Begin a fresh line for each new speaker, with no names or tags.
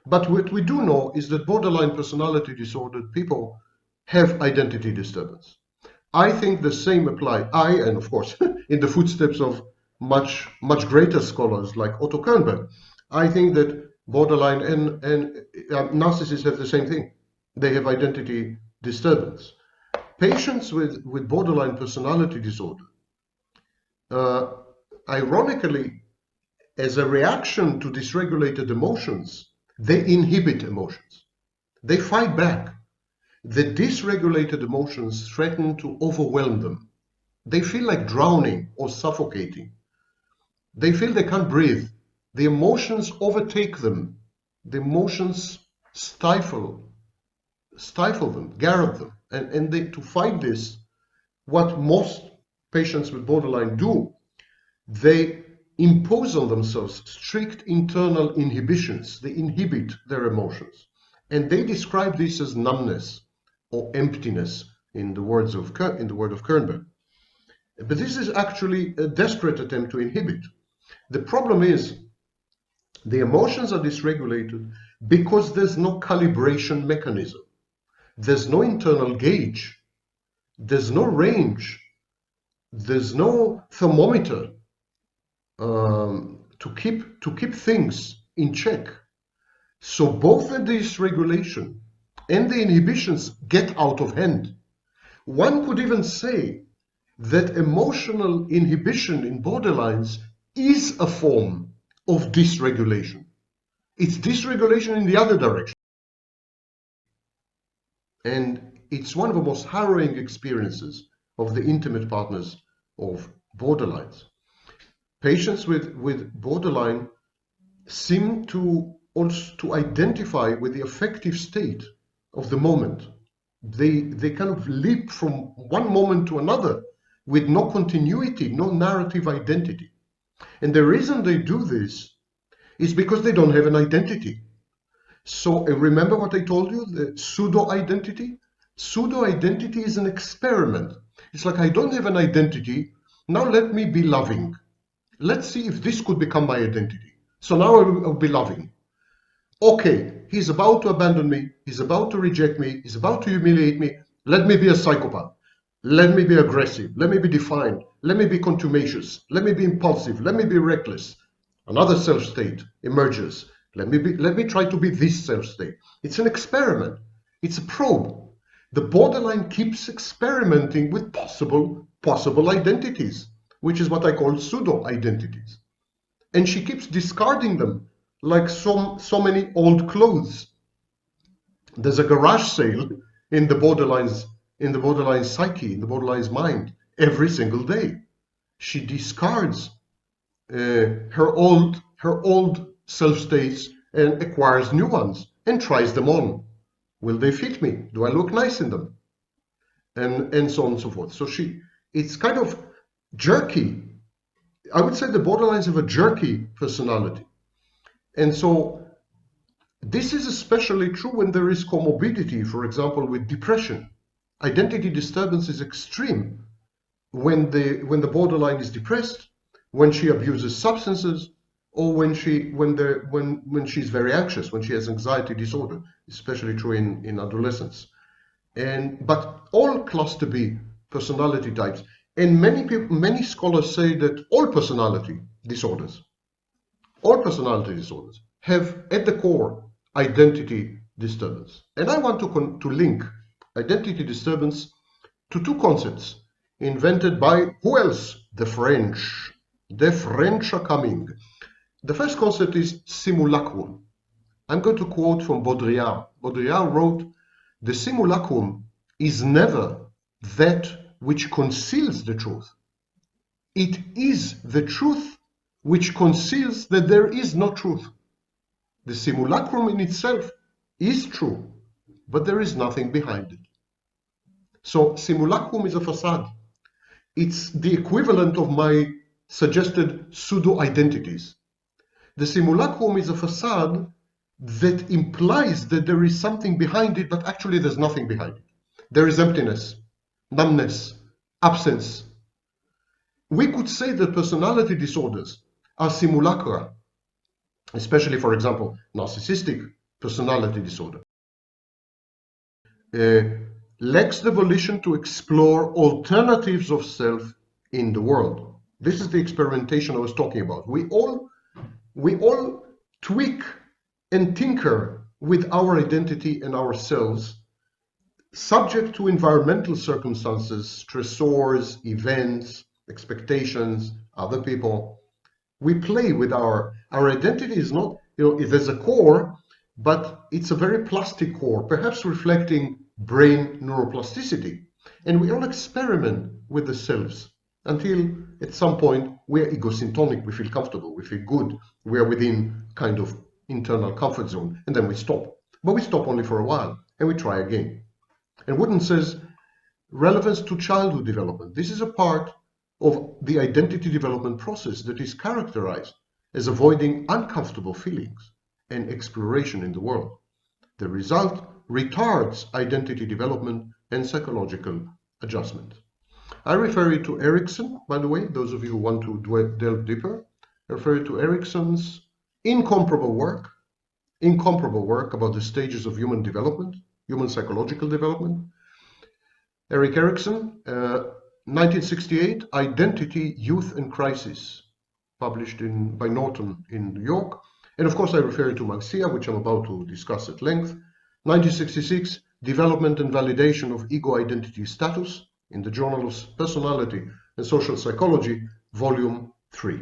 But what we do know is that borderline personality disordered people have identity disturbance. I think the same apply. And of course, in the footsteps of much greater scholars like Otto Kernberg, I think that borderline and narcissists have the same thing. They have identity disturbance. Patients with borderline personality disorder, uh, ironically, as a reaction to dysregulated emotions, they inhibit emotions. They fight back. The dysregulated emotions threaten to overwhelm them. They feel like drowning or suffocating. They feel they can't breathe. The emotions overtake them. The emotions stifle them, garrot them. And to fight this, what most patients with borderline do, they impose on themselves strict internal inhibitions. They inhibit their emotions. And they describe this as numbness or emptiness in the word of Kernberg. But this is actually a desperate attempt to inhibit. The problem is the emotions are dysregulated because there's no calibration mechanism. There's no internal gauge. There's no range. There's no thermometer to keep things in check. So both the dysregulation and the inhibitions get out of hand. One could even say that emotional inhibition in borderlines is a form of dysregulation. It's dysregulation in the other direction. And it's one of the most harrowing experiences of the intimate partners of borderlines. Patients with borderline seem to also to identify with the affective state of the moment. They kind of leap from one moment to another with no continuity, no narrative identity. And the reason they do this is because they don't have an identity. So remember what I told you, the pseudo-identity? Pseudo-identity is an experiment. It's like I don't have an identity, now let me be loving. Let's see if this could become my identity. So now I'll be loving. Okay, he's about to abandon me, he's about to reject me, he's about to humiliate me. Let me be a psychopath. Let me be aggressive. Let me be defiant. Let me be contumacious. Let me be impulsive. Let me be reckless. Another self state emerges. Let me try to be this self state. It's an experiment. It's a probe. The borderline keeps experimenting with possible identities, which is what I call pseudo identities. And she keeps discarding them like so many old clothes. There's a garage sale in the borderline psyche, in the borderline's mind, every single day. She discards her old self states and acquires new ones and tries them on. Will they fit me? Do I look nice in them? And so on and so forth. So it's kind of jerky. I would say the borderlines have a jerky personality. And so this is especially true when there is comorbidity, for example, with depression. Identity disturbance is extreme when the borderline is depressed, when she abuses substances, or when she's very anxious, when she has anxiety disorder, especially true in adolescence. But all cluster B personality types, and many scholars say that all personality disorders have at the core identity disturbance. And I want to link identity disturbance to two concepts invented by who else? The French. The French are coming. The first concept is simulacrum. I'm going to quote from Baudrillard. Baudrillard wrote, "The simulacrum is never that which conceals the truth. It is the truth which conceals that there is no truth. The simulacrum in itself is true, but there is nothing behind it." So simulacrum is a facade. It's the equivalent of my suggested pseudo-identities. The simulacrum is a facade that implies that there is something behind it, but actually there's nothing behind it. There is emptiness, numbness, absence. We could say that personality disorders are simulacra, especially, for example, narcissistic personality disorder. Lacks the volition to explore alternatives of self in the world. This is the experimentation I was talking about. We all tweak and tinker with our identity and ourselves, subject to environmental circumstances, stressors, events, expectations, other people. We play with our identity. Is not, there's a core, but it's a very plastic core, perhaps reflecting brain neuroplasticity. And we all experiment with the selves until at some point we're egosyntonic, we feel comfortable, we feel good, we're within kind of internal comfort zone, and then we stop. But we stop only for a while and we try again. And Wooden says relevance to childhood development. This is a part of the identity development process that is characterized as avoiding uncomfortable feelings and exploration in the world. The result retards identity development and psychological adjustment. I refer you to Erickson, by the way, those of you who want to delve deeper. I refer you to Erickson's incomparable work about the stages of human development, human psychological development. Erik Erikson, 1968, Identity, Youth and Crisis, published by Norton in New York. And of course, I refer you to Marcia, which I'm about to discuss at length. 1966, Development and Validation of Ego Identity Status, in the Journal of Personality and Social Psychology, Volume 3.